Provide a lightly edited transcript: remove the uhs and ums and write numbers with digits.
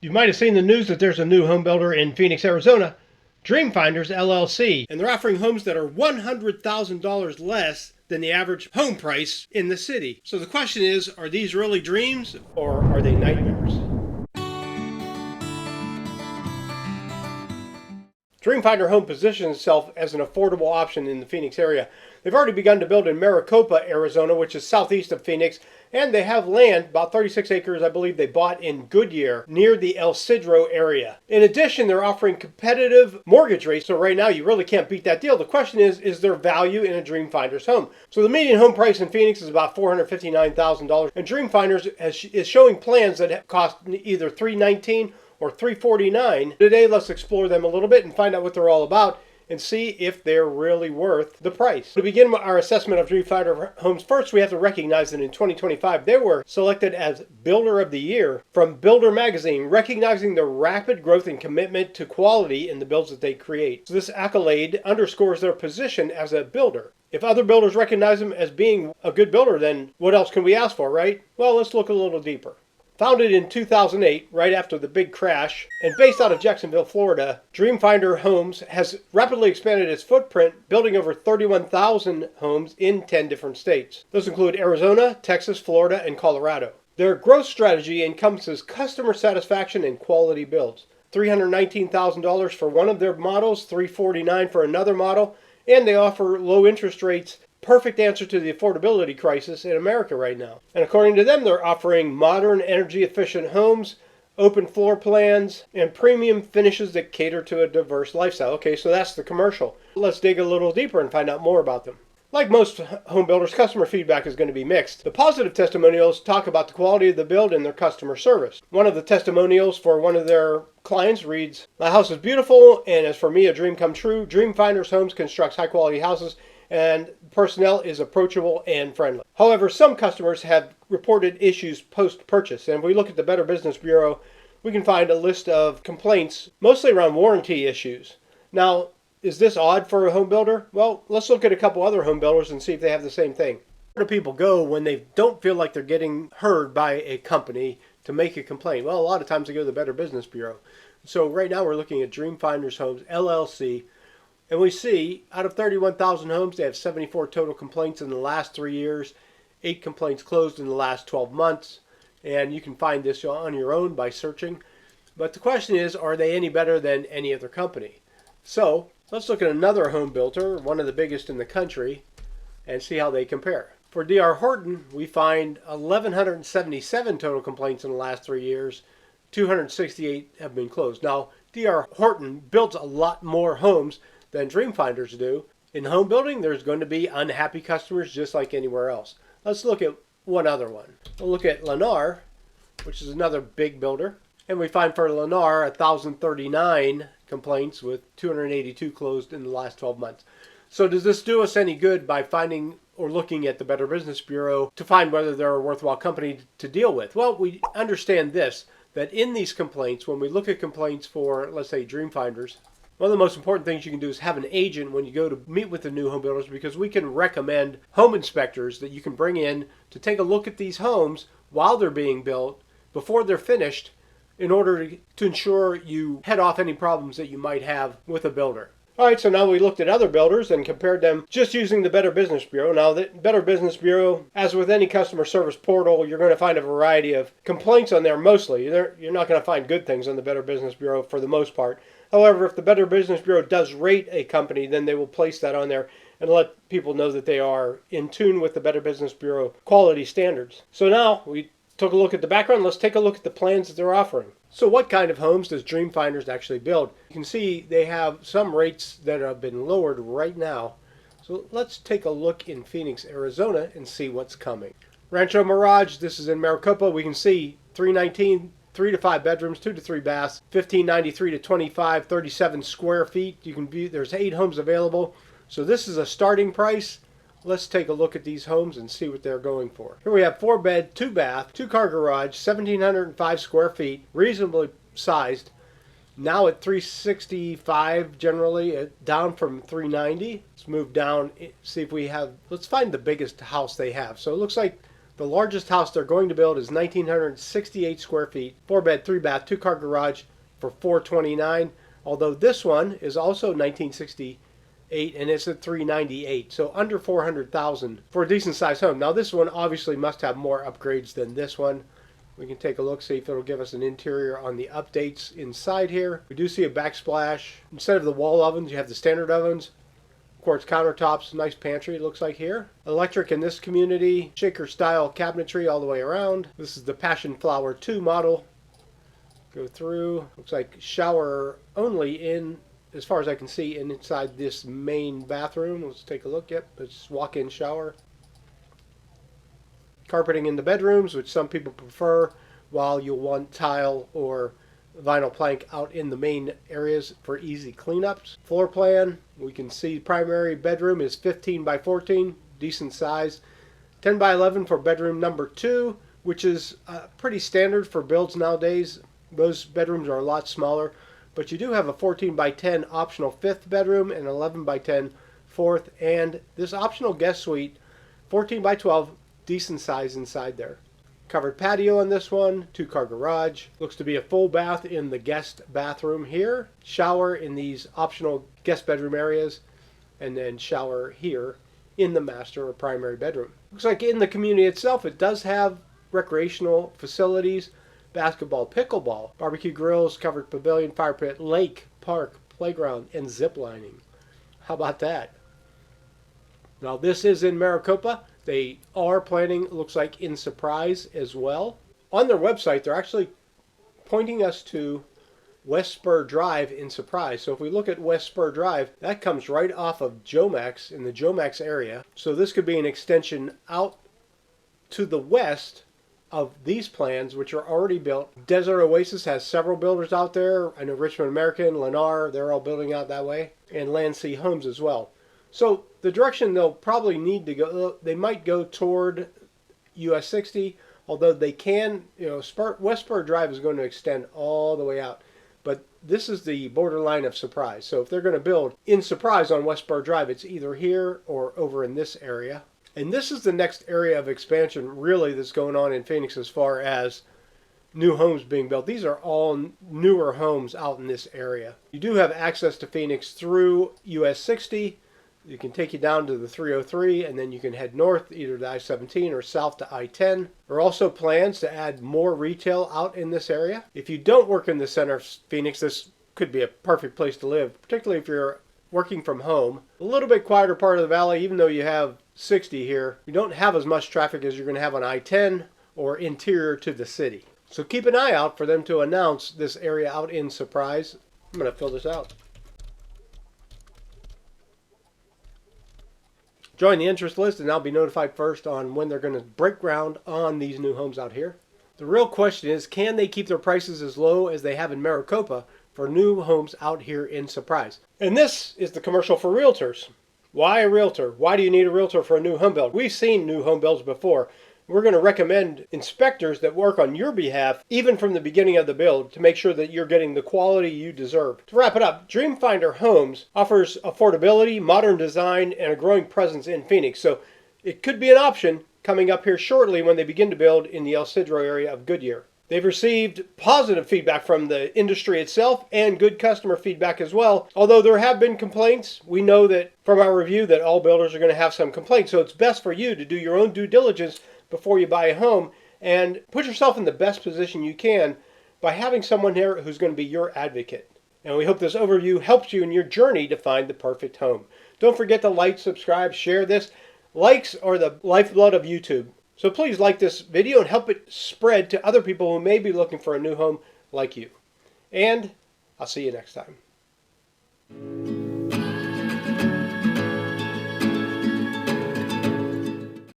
You might have seen the news that there's a new home builder in Phoenix, Arizona, DreamFinders LLC, and they're offering homes that are $100,000 less than the average home price in the city. So the question is, are these really dreams or are they nightmares? DreamFinder Home positions itself as an affordable option in the Phoenix area. They've already begun to build in Maricopa, Arizona, which is southeast of Phoenix, and they have land, about 36 acres, I believe, they bought in Goodyear, near the El Cedro area. In addition, they're offering competitive mortgage rates, so right now you really can't beat that deal. The question is there value in a DreamFinders home? So the median home price in Phoenix is about $459,000, and DreamFinders is showing plans that cost either $319,000 or $349,000. Today, let's explore them a little bit and find out what they're all about and see if they're really worth the price. To begin our assessment of DreamFinder homes, first we have to recognize that in 2025 they were selected as Builder of the Year from Builder Magazine, recognizing their rapid growth and commitment to quality in the builds that they create. So this accolade underscores their position as a builder. If other builders recognize them as being a good builder, then what else can we ask for, right? Well, let's look a little deeper. Founded in 2008, right after the big crash, and based out of Jacksonville, Florida, DreamFinder Homes has rapidly expanded its footprint, building over 31,000 homes in 10 different states. Those include Arizona, Texas, Florida, and Colorado. Their growth strategy encompasses customer satisfaction and quality builds. $319,000 for one of their models, $349,000 for another model, and they offer low interest rates. Perfect answer to the affordability crisis in America right now. And according to them, they're offering modern, energy-efficient homes, open floor plans, and premium finishes that cater to a diverse lifestyle. Okay, so that's the commercial. Let's dig a little deeper and find out more about them. Like most home builders, customer feedback is going to be mixed. The positive testimonials talk about the quality of the build and their customer service. One of the testimonials for one of their clients reads, "My house is beautiful, and as for me, a dream come true. DreamFinders Homes constructs high-quality houses, and personnel is approachable and friendly." However, some customers have reported issues post-purchase, and if we look at the Better Business Bureau, we can find a list of complaints, mostly around warranty issues. Now, is this odd for a home builder? Well, let's look at a couple other home builders and see if they have the same thing. Where do people go when they don't feel like they're getting heard by a company to make a complaint? Well, a lot of times they go to the Better Business Bureau. So right now we're looking at DreamFinders Homes, LLC, and we see out of 31,000 homes, they have 74 total complaints in the last 3 years, 8 complaints closed in the last 12 months. And you can find this on your own by searching. But the question is, are they any better than any other company? So let's look at another home builder, one of the biggest in the country, and see how they compare. For D.R. Horton, we find 1,177 total complaints in the last 3 years. 268 have been closed. Now, D.R. Horton builds a lot more homes than DreamFinders do. In home building, there's going to be unhappy customers just like anywhere else. Let's look at one other one. We'll look at Lennar, which is another big builder. And we find for Lennar 1,039 complaints with 282 closed in the last 12 months. So does this do us any good by finding or looking at the Better Business Bureau to find whether they're a worthwhile company to deal with? Well, we understand this, that in these complaints, when we look at complaints for, let's say, DreamFinders, one of the most important things you can do is have an agent when you go to meet with the new home builders, because we can recommend home inspectors that you can bring in to take a look at these homes while they're being built, before they're finished, in order to ensure you head off any problems that you might have with a builder. All right, so now we looked at other builders and compared them just using the Better Business Bureau. Now, the Better Business Bureau, as with any customer service portal, you're going to find a variety of complaints on there mostly. You're not going to find good things on the Better Business Bureau for the most part. However, if the Better Business Bureau does rate a company, then they will place that on there and let people know that they are in tune with the Better Business Bureau quality standards. So now we took a look at the background. Let's take a look at the plans that they're offering. So what kind of homes does DreamFinders actually build? You can see they have some rates that have been lowered right now. So let's take a look in Phoenix, Arizona and see what's coming. Rancho Mirage, this is in Maricopa. We can see $319,000, 3 to 5 bedrooms, 2 to 3 baths, $1,593 to $2,500, 37 square feet. You can view, there's 8 homes available. So this is a starting price. Let's take a look at these homes and see what they're going for. Here we have 4 bed, 2 bath, 2 car garage, 1,705 square feet, reasonably sized. Now at $365 generally, down from $390. Let's move down, see if we have, let's find the biggest house they have. So it looks like The largest house they're going to build is 1,968 square feet, 4-bed, 3-bath, 2-car garage for $429. Although this one is also 1968 and it's at $398, so under $400,000 for a decent sized home. Now this one obviously must have more upgrades than this one. We can take a look, see if it'll give us an interior on the updates inside here. We do see a backsplash. Instead of the wall ovens, you have the standard ovens. Quartz countertops, nice pantry it looks like here. Electric in this community, shaker style cabinetry all the way around. This is the Passion Flower 2 model. Go through, looks like shower only in, as far as I can see, inside this main bathroom. Let's take a look. Yep, it's walk-in shower. Carpeting in the bedrooms, which some people prefer, while you'll want tile or vinyl plank out in the main areas for easy cleanups. Floor plan, we can see primary bedroom is 15 by 14, decent size. 10 by 11 for bedroom number 2, which is pretty standard for builds nowadays. Those bedrooms are a lot smaller, but you do have a 14 by 10 optional 5th bedroom and 11 by 10 4th, and this optional guest suite 14 by 12, decent size inside there. Covered patio on this one, 2-car garage. Looks to be a full bath in the guest bathroom here. Shower in these optional guest bedroom areas, and then shower here in the master or primary bedroom. Looks like in the community itself it does have recreational facilities, basketball, pickleball, barbecue grills, covered pavilion, fire pit, lake, park, playground, and zip lining. How about that? Now this is in Maricopa. They are planning, looks like, in Surprise as well. On their website, they're actually pointing us to West Spur Drive in Surprise. So if we look at West Spur Drive, that comes right off of Jomax, in the Jomax area. So this could be an extension out to the west of these plans, which are already built. Desert Oasis has several builders out there. I know Richmond American, Lennar, they're all building out that way. And Landsea Homes as well. So the direction they'll probably need to go, they might go toward US 60, although they can, West Spur Drive is going to extend all the way out. But this is the borderline of Surprise. So if they're going to build in Surprise on West Spur Drive, it's either here or over in this area. And this is the next area of expansion really that's going on in Phoenix as far as new homes being built. These are all newer homes out in this area. You do have access to Phoenix through US 60. You can take you down to the 303 and then you can head north either to I-17 or south to I-10. There are also plans to add more retail out in this area. If you don't work in the center of Phoenix, this could be a perfect place to live, particularly if you're working from home. A little bit quieter part of the valley, even though you have 60 here. You don't have as much traffic as you're going to have on I-10 or interior to the city. So keep an eye out for them to announce this area out in Surprise. I'm going to fill this out. Join the interest list and I'll be notified first on when they're going to break ground on these new homes out here. The real question is, can they keep their prices as low as they have in Maricopa for new homes out here in Surprise? And this is the commercial for realtors. Why a realtor? Why do you need a realtor for a new home build? We've seen new home builds before. We're going to recommend inspectors that work on your behalf, even from the beginning of the build, to make sure that you're getting the quality you deserve. To wrap it up, DreamFinder Homes offers affordability, modern design, and a growing presence in Phoenix. So it could be an option coming up here shortly when they begin to build in the El Cedro area of Goodyear. They've received positive feedback from the industry itself and good customer feedback as well. Although there have been complaints, we know that from our review that all builders are going to have some complaints. So it's best for you to do your own due diligence before you buy a home and put yourself in the best position you can by having someone here who's going to be your advocate. And we hope this overview helps you in your journey to find the perfect home. Don't forget to like, subscribe, share this. Likes are the lifeblood of YouTube. So please like this video and help it spread to other people who may be looking for a new home like you. And I'll see you next time.